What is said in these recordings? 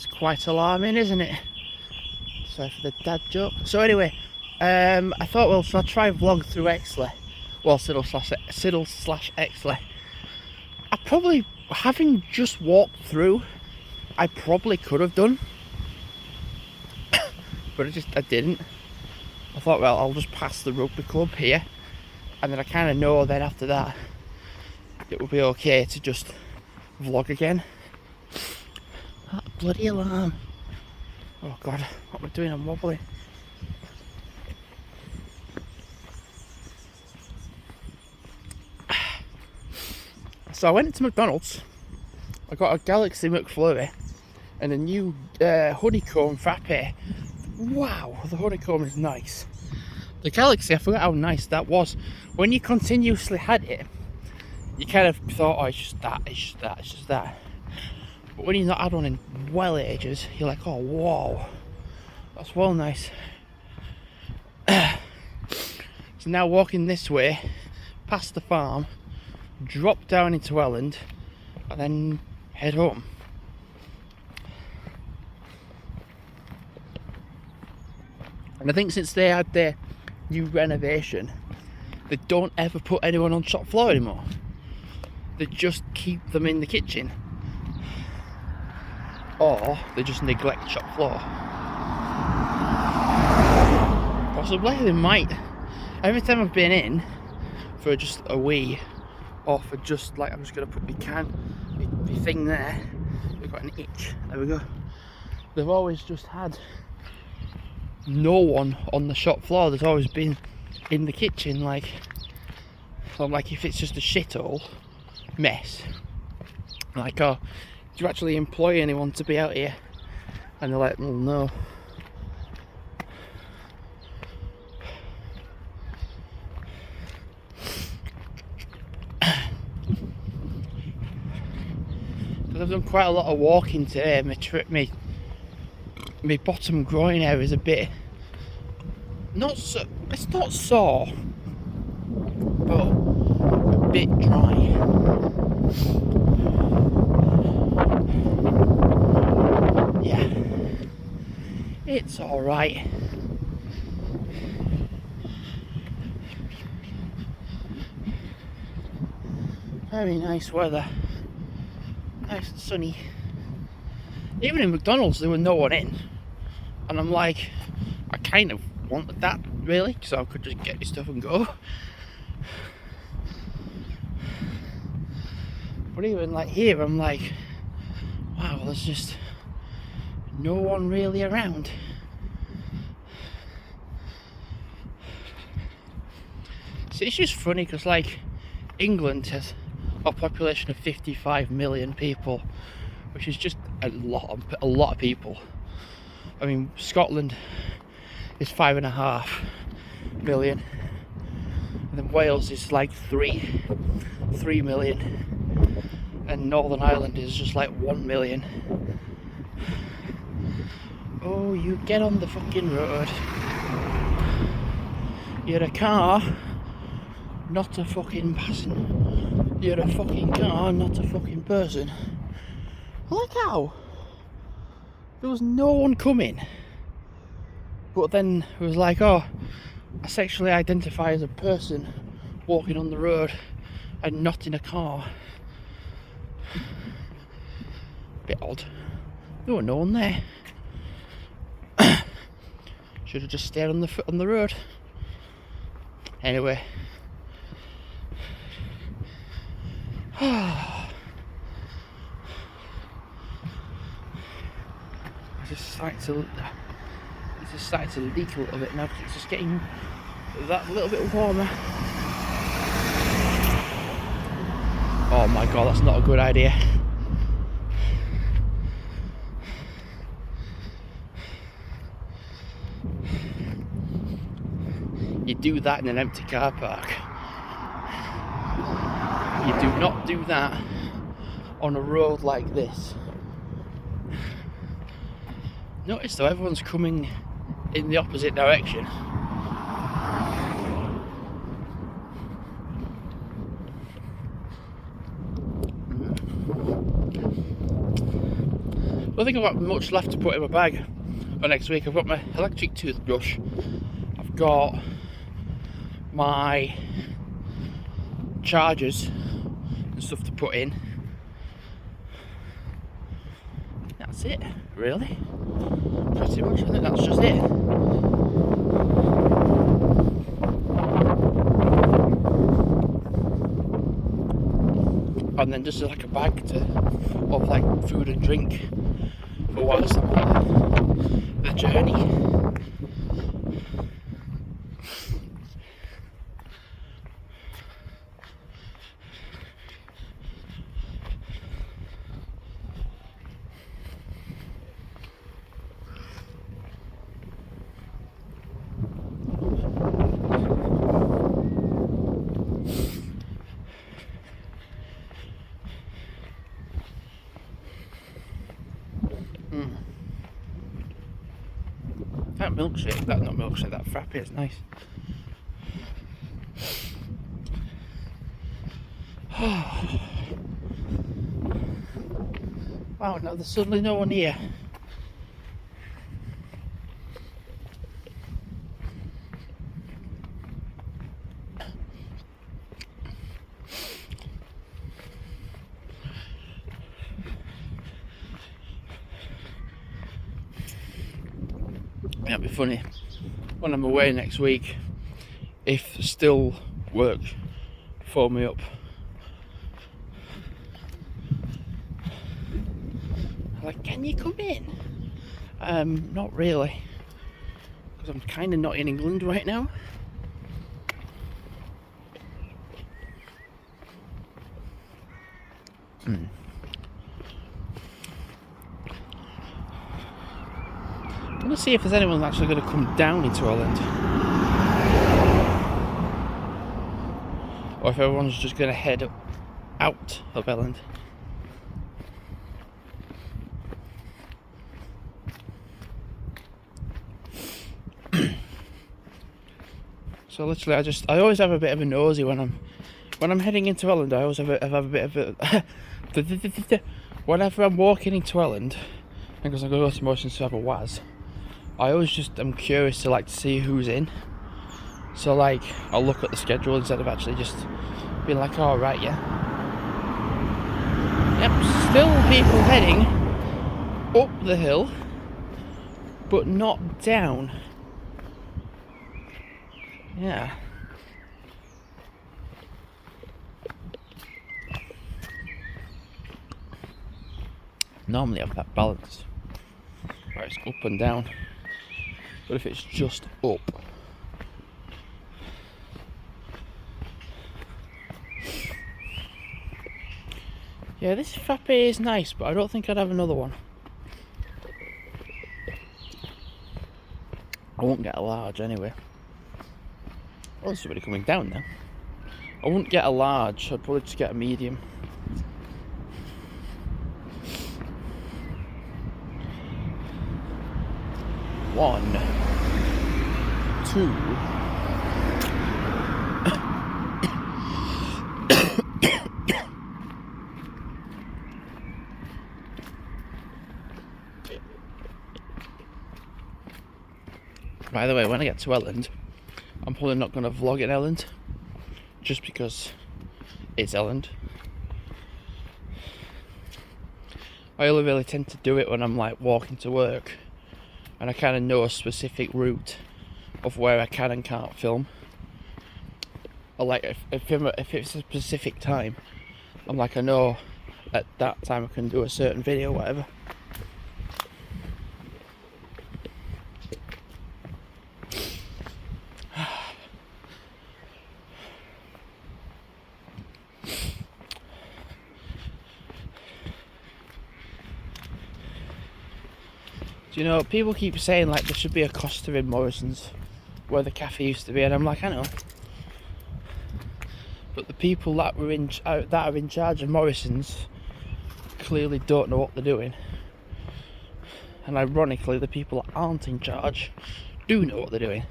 It's quite alarming, isn't it? Sorry for the dad joke. So anyway, I thought, well, shall I try vlog through Exley? Well, Siddal slash Exley. I probably, having just walked through, I probably could have done. But I didn't. I thought, well, I'll just pass the rugby club here. And then I kind of know then after that, it will be okay to just vlog again. That bloody alarm. Oh God, what am I doing? I'm wobbling. So I went into McDonald's. I got a Galaxy McFlurry and a new honeycomb frappe. Wow, the honeycomb is nice. The Galaxy, I forgot how nice that was. When you continuously had it, you kind of thought, oh, it's just that, it's just that, it's just that. But when you've not had one in well ages, you're like, oh, whoa, that's well nice. So now walking this way, past the farm, drop down into Elland, and then head home. And I think since they had their new renovation, they don't ever put anyone on shop floor anymore. They just keep them in the kitchen, or they just neglect shop floor. Possibly they might. Every time I've been in for just a wee, or for just like, I'm just gonna put my thing there. We've got an itch. There we go. They've always just had no one on the shop floor. There's always been in the kitchen, like, so like if it's just a shithole mess, like, oh, do you actually employ anyone to be out here? And they're like, well, no. Because I've done quite a lot of walking today. My bottom groin area is a bit, not so, it's not sore, but a bit dry. Yeah, it's alright. Very nice weather, nice and sunny. Even in McDonald's there was no one in, and I'm like, I kind of wanted that really, so I could just get my stuff and go. But even like here, I'm like, wow, there's just no one really around. So it's just funny because like England has a population of 55 million people, which is just a lot of people. I mean, Scotland is 5.5 million, and then Wales is like 3 million, and Northern Ireland is just like 1 million. Oh, you get on the fucking road. You're a car, not a fucking person. You're a fucking car, not a fucking person. I like how there was no one coming, but then it was like, oh, I sexually identify as a person walking on the road and not in a car. Bit odd. There was no one there. Should have just stayed on the road. Anyway. It's just starting to leak a little bit now because it's just getting that little bit warmer. Oh my god, that's not a good idea. You do that in an empty car park. You do not do that on a road like this. Notice though, everyone's coming in the opposite direction. I don't think I've got much left to put in my bag for next week. I've got my electric toothbrush, I've got my chargers and stuff to put in. That's it, really. Pretty much, I think that's just it. And then just like a bag of like food and drink for whilst I'm on the journey. That milkshake, that frappe is nice. Wow, now there's suddenly no one here. It'll be funny when I'm away next week if still work phone me up. Like, can you come in? Not really, because I'm kind of not in England right now. I'm going to see if there's anyone actually going to come down into Elland, or if everyone's just going to head out of Elland. So literally, I always have a bit of a nosy when I'm heading into Elland. I always have a bit of a whenever I'm walking into Elland, because I'm going to go to Morrison's to have a waz, I always just am curious to see who's in. So like, I'll look at the schedule instead of actually just being like, oh right, yeah. Yep, still people heading up the hill, but not down. Yeah. Normally I have that balance where it's up and down, but if it's just up, yeah, this frappe is nice, but I don't think I'd have another one. I won't get a large anyway. Oh, there's somebody coming down now. I wouldn't get a large, I'd probably just get a medium. One, two. By the way, when I get to Elland, I'm probably not going to vlog in Elland, just because it's Elland. I only really tend to do it when I'm like walking to work, and I kind of know a specific route of where I can and can't film. Or like if it's a specific time, I'm like, I know at that time I can do a certain video, whatever. Do you know, people keep saying like there should be a Costa in Morrison's where the cafe used to be, and I'm like, I know, but the people that are in charge of Morrison's clearly don't know what they're doing, and ironically the people that aren't in charge do know what they're doing.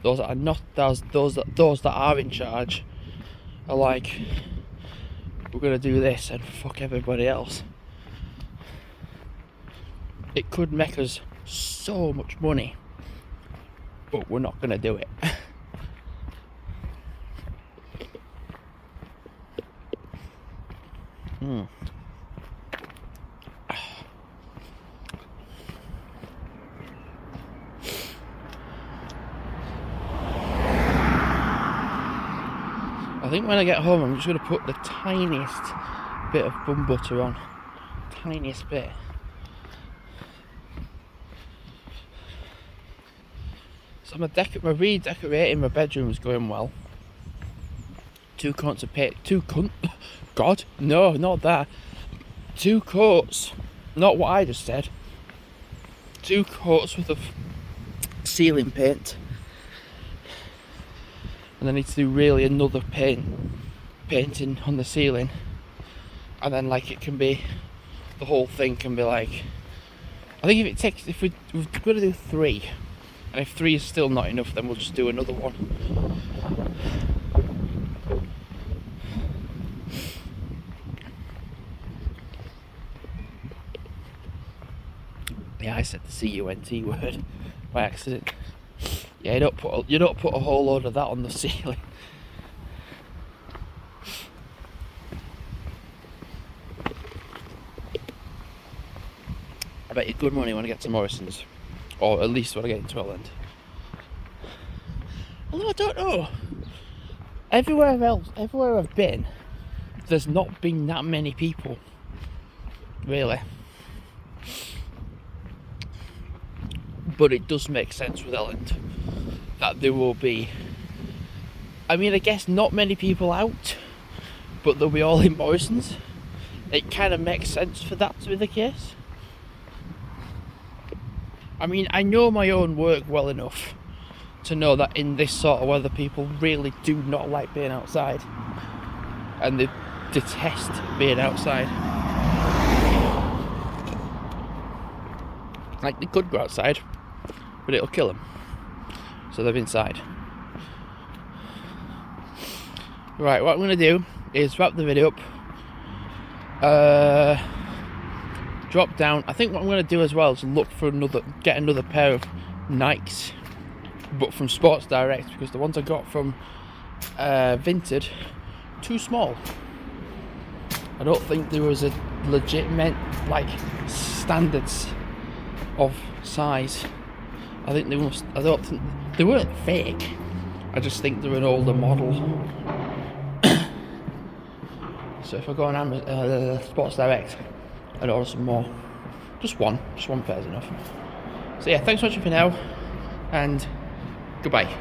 Those that are not, those that are in charge are like, we're gonna do this and fuck everybody else. It could make us so much money, but we're not going to do it. I think when I get home I'm just going to put the tiniest bit of bun butter on. Tiniest bit. So my redecorating my bedroom is going well. 2 coats of paint. God, no, not that. 2 coats. Not what I just said. 2 coats worth of ceiling paint. And I need to do really another painting on the ceiling. And then like it can be, the whole thing can be like, I think if we're going to do 3, and if 3 is still not enough, then we'll just do another one. Yeah, I said the C-U-N-T word by accident. Yeah, you don't put a whole load of that on the ceiling. I bet you good money when I get to Morrison's, or at least when I get into Elland. Although I don't know, everywhere I've been, there's not been that many people, really. But it does make sense with Elland that there will be, I mean, I guess not many people out, but they'll be all in Morrison's. It kind of makes sense for that to be the case. I mean, I know my own work well enough to know that in this sort of weather people really do not like being outside, and they detest being outside. Like, they could go outside, but it'll kill them, so they're inside. Right, what I'm going to do is wrap the video up, drop down. I think what I'm going to do as well is look for get another pair of Nikes, but from Sports Direct, because the ones I got from Vinted, too small. I don't think there was a legitimate like standards of size. I don't think they weren't fake. I just think they're an older model. So if I go on Sports Direct, I'd order some more. Just one pair is enough. So yeah, thanks for watching for now, and goodbye.